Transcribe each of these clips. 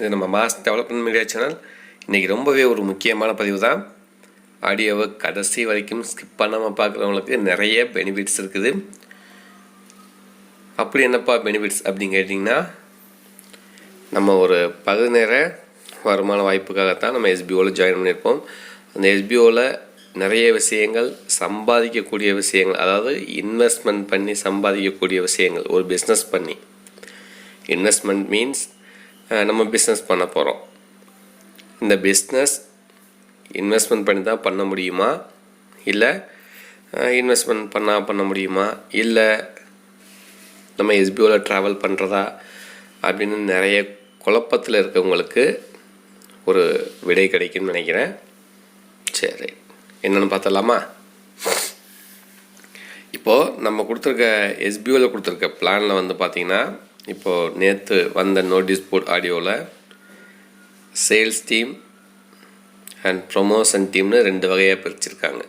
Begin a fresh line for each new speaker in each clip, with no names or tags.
இது நம்ம mass development media channel. இன்றைக்கி ரொம்பவே ஒரு முக்கியமான பதிவு தான். ஆடியோவை கடைசி வரைக்கும் ஸ்கிப் பண்ணாமல் பார்க்குறவங்களுக்கு நிறைய பெனிஃபிட்ஸ் இருக்குது. அப்படி என்னப்பா பெனிஃபிட்ஸ் அப்படின்னு கேட்டிங்கன்னா, நம்ம ஒரு பகுதி நேர வருமான வாய்ப்புக்காகத்தான் நம்ம எஸ்பிஓவில் ஜாயின் பண்ணியிருப்போம். அந்த எஸ்பிஓவில் நிறைய விஷயங்கள், சம்பாதிக்கக்கூடிய விஷயங்கள், அதாவது இன்வெஸ்ட்மெண்ட் பண்ணி சம்பாதிக்கக்கூடிய விஷயங்கள். ஒரு பிஸ்னஸ் பண்ணி, இன்வெஸ்ட்மெண்ட் மீன்ஸ் நம்ம பிஸ்னஸ் பண்ண போகிறோம். இந்த பிஸ்னஸ் இன்வெஸ்ட்மெண்ட் பண்ணி தான் பண்ண முடியுமா, இல்லை இன்வெஸ்ட்மெண்ட் பண்ண முடியுமா, இல்லை நம்ம எஸ்பிஓவில் ட்ராவல் பண்ணுறதா அப்படின்னு நிறைய குழப்பத்தில் இருக்கவங்களுக்கு ஒரு விடை கிடைக்கும்னு நினைக்கிறேன். சரி, என்னென்னு பார்த்தலாமா? இப்போது நம்ம கொடுத்துருக்க எஸ்பிஓவில் கொடுத்துருக்க பிளானில் வந்து பார்த்திங்கன்னா, இப்போது நேற்று வந்த நோட்டீஸ் போர்ட் ஆடியோவில் சேல்ஸ் டீம் அண்ட் ப்ரொமோஷன் டீம்னு 2 வகையாக பிரிச்சுருக்காங்க.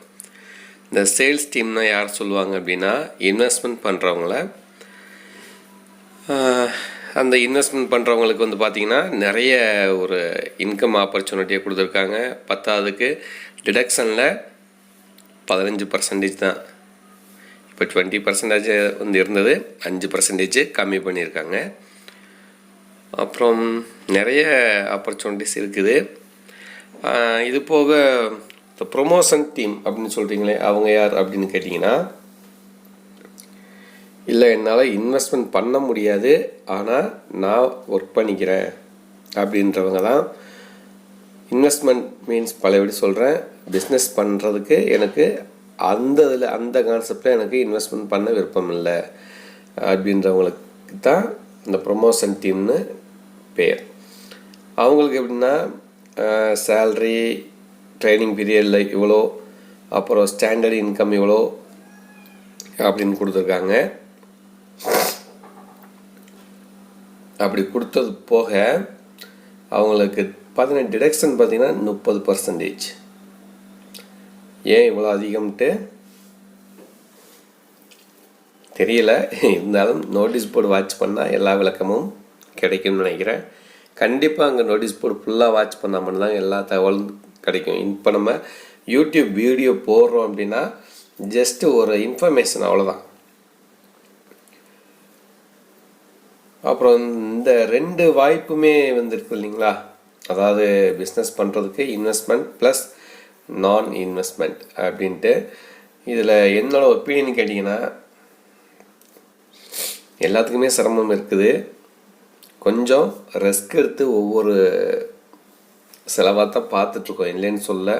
இந்த சேல்ஸ் டீம்னால் யார் சொல்லுவாங்க அப்படின்னா, இன்வெஸ்ட்மெண்ட் பண்ணுறவங்கள. அந்த இன்வெஸ்ட்மெண்ட் பண்ணுறவங்களுக்கு வந்து பார்த்திங்கன்னா நிறைய ஒரு இன்கம் ஆப்பர்ச்சுனிட்டியை கொடுத்துருக்காங்க. 10ஆவதுக்கு டிடக்ஷனில் 15% தான். இப்போ 20% வந்து இருந்தது, 5% கம்மி பண்ணியிருக்காங்க. அப்புறம் நிறைய ஆப்பர்ச்சுனிட்டிஸ் இருக்குது. இது போக இந்த ப்ரொமோஷன் டீம் அப்படின்னு சொல்கிறீங்களே, அவங்க யார் அப்படின்னு கேட்டிங்கன்னா, இல்லை என்னால் இன்வெஸ்ட்மெண்ட் பண்ண முடியாது, ஆனால் நான் ஒர்க் பண்ணிக்கிறேன் அப்படின்றவங்க தான். இன்வெஸ்ட்மெண்ட் மீன்ஸ் பழையபடி சொல்கிறேன், பிஸ்னஸ் பண்ணுறதுக்கு எனக்கு அந்த கான்செப்டில் எனக்கு இன்வெஸ்ட்மெண்ட் பண்ண விருப்பம் இல்லை அப்படின்றவங்களுக்கு தான் இந்த ப்ரொமோஷன் டீம்னு பேர். அவங்களுக்கு எப்படின்னா, சேல்ரி, ட்ரைனிங் பீரியடில் இவ்வளோ, அப்புறம் ஸ்டாண்டர்ட் இன்கம் இவ்வளோ அப்படின்னு கொடுத்துருக்காங்க. அப்படி கொடுத்தது போக அவங்களுக்கு பார்த்தீங்கன்னா டிடக்ஷன் பார்த்திங்கன்னா 30%. ஏன் இவ்வளோ அதிகம்ட்டு தெரியல, இருந்தாலும் நோட்டீஸ் போர்டு வாட்ச் பண்ணால் எல்லா விளக்கமும் கிடைக்கும்னு நினைக்கிறேன். கண்டிப்பாக அங்கே நோட்டீஸ் போர்டு ஃபுல்லாக வாட்ச் பண்ணால் மட்டும்தான் எல்லா தகவலும் கிடைக்கும். இப்போ நம்ம யூடியூப் வீடியோ போடுறோம் அப்படின்னா ஜஸ்ட்டு ஒரு இன்ஃபர்மேஷன், அவ்வளோதான். அப்புறம் இந்த 2 வாய்ப்புமே வந்துருக்கு இல்லைங்களா, அதாவது பிஸ்னஸ் பண்ணுறதுக்கு இன்வெஸ்ட்மெண்ட் ப்ளஸ் நான் இன்வெஸ்ட்மெண்ட் அப்படின்ட்டு. இதில் என்னோடய ஒப்பீனியன் கேட்டிங்கன்னா, எல்லாத்துக்குமே சிரமம் இருக்குது. கொஞ்சம் ரிஸ்க் எடுத்து ஒவ்வொரு செலவாக தான் பார்த்துட்ருக்கோம், இல்லைன்னு சொல்ல.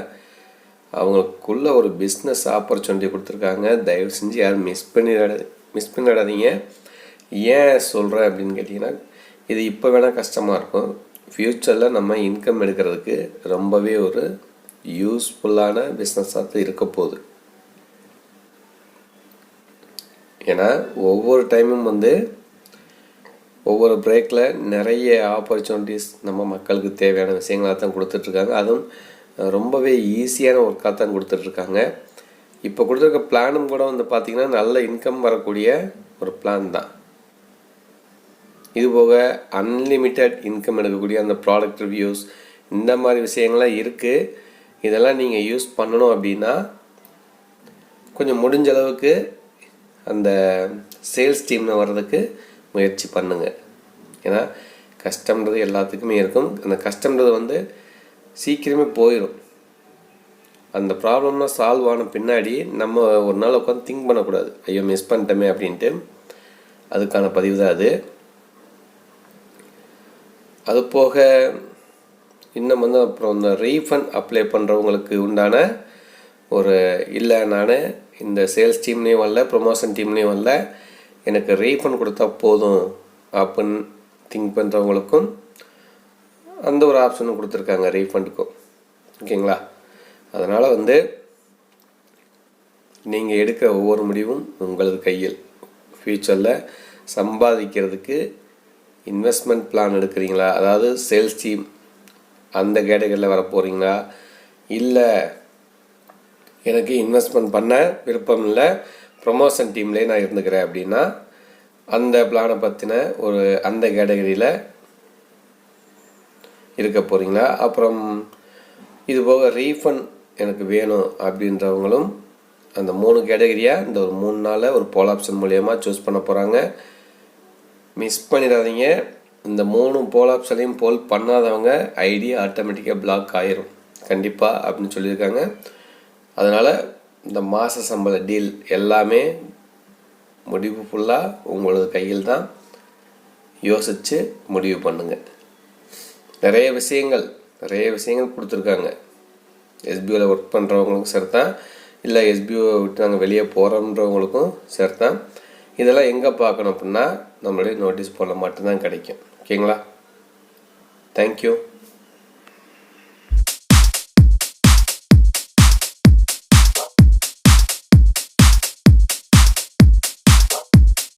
அவங்களுக்குள்ள ஒரு பிஸ்னஸ் ஆப்பர்ச்சுனிட்டி கொடுத்துருக்காங்க. தயவு செஞ்சு யாரும் மிஸ் பண்ணிடாதீங்க. ஏன் சொல்கிறேன் அப்படின்னு கேட்டிங்கன்னா, இது இப்போ வேணால் கஷ்டமாக இருக்கும், ஃப்யூச்சரில் நம்ம இன்கம் எடுக்கிறதுக்கு ரொம்பவே ஒரு யூஸ்ஃபுல்லான பிஸ்னஸாக தான் இருக்க போகுது. ஏன்னா ஒவ்வொரு டைமும் வந்து ஒவ்வொரு பிரேக்கில் நிறைய ஆப்பர்ச்சுனிட்டிஸ் நம்ம மக்களுக்கு தேவையான விஷயங்களாக தான் கொடுத்துட்ருக்காங்க. அதுவும் ரொம்பவே ஈஸியான ஒர்க்காக தான் கொடுத்துட்ருக்காங்க. இப்போ கொடுத்துருக்க பிளானும் கூட வந்து பார்த்திங்கன்னா நல்ல இன்கம் வரக்கூடிய ஒரு பிளான் தான். இது போக அன்லிமிட்டெட் இன்கம் எடுக்கக்கூடிய அந்த ப்ராடக்ட் ரிவ்யூஸ், இந்த மாதிரி விஷயங்கள்லாம் இருக்குது. இதெல்லாம் நீங்கள் யூஸ் பண்ணணும் அப்படின்னா கொஞ்சம் முடிஞ்ச அளவுக்கு அந்த சேல்ஸ் டீமில் வர்றதுக்கு முயற்சி பண்ணுங்கள். ஏன்னா கஷ்டம்ன்றது எல்லாத்துக்குமே இருக்கும். அந்த கஷ்டம்ன்றது வந்து சீக்கிரமே போயிடும். அந்த ப்ராப்ளம்லாம் சால்வ் ஆன பின்னாடி நம்ம ஒரு நாள் உட்காந்து திங்க் பண்ணக்கூடாது, ஐயோ மிஸ் பண்ணிட்டோமே அப்படின்ட்டு. அதுக்கான பதிவு தான் அது. அது போக இன்னும் வந்து அப்புறம் இந்த ரீஃபண்ட் அப்ளை பண்ணுறவங்களுக்கு உண்டான ஒரு, இல்லை நான் இந்த சேல்ஸ் டீம்லேயும் வரல, ப்ரொமோஷன் டீம்லேயும் வரல, எனக்கு ரீஃபண்ட் கொடுத்தா போதும் அப்படின்னு திங்க் பண்ணுறவங்களுக்கும் அந்த ஒரு ஆப்ஷனும் கொடுத்துருக்காங்க ரீஃபண்டுக்கும். ஓகேங்களா? அதனால் வந்து நீங்கள் எடுக்கிற ஒவ்வொரு முடிவும் உங்களது கையில். ஃப்யூச்சரில் சம்பாதிக்கிறதுக்கு இன்வெஸ்ட்மெண்ட் பிளான் எடுக்கிறீங்களா, அதாவது சேல்ஸ் டீம் அந்த கேட்டகரியில் வர போகிறீங்களா, இல்லை எனக்கு இன்வெஸ்ட்மெண்ட் பண்ண விருப்பம் இல்லை, ப்ரொமோஷன் டீம்லேயே நான் இருந்துக்கிறேன் அப்படின்னா அந்த பிளானை பற்றின ஒரு அந்த கேட்டகரியில் இருக்க போகிறீங்களா, அப்புறம் இது போக ரீஃபண்ட் எனக்கு வேணும் அப்படின்றவங்களும் அந்த 3 கேட்டகரியாக இந்த ஒரு 3 நாளில் ஒரு போல் ஆப்ஷன் மூலயமா சூஸ் பண்ண போகிறாங்க. மிஸ் பண்ணிடாதீங்க. இந்த 3 போல் ஆப்ஷனையும் போல் பண்ணாதவங்க ஐடி ஆட்டோமேட்டிக்காக பிளாக் ஆயிரும் கண்டிப்பாக அப்படின்னு சொல்லியிருக்காங்க. அதனால் இந்த மாத சம்பள டீல் எல்லாமே முடிவு ஃபுல்லாக உங்களது கையில் தான். யோசித்து முடிவு பண்ணுங்கள். நிறைய விஷயங்கள் கொடுத்துருக்காங்க. எஸ்பிஓவில் ஒர்க் பண்ணுறவங்களுக்கும் சரி தான், இல்லை எஸ்பிஓவை விட்டு நாங்கள் வெளியே போகிறோன்றவங்களுக்கும் சரி தான். இதெல்லாம் எங்கே பார்க்கணும் அப்படின்னா நம்மளுடைய நோட்டீஸ் போர்டில் மட்டும்தான் கிடைக்கும். ஓகேங்களா? தேங்க்யூ.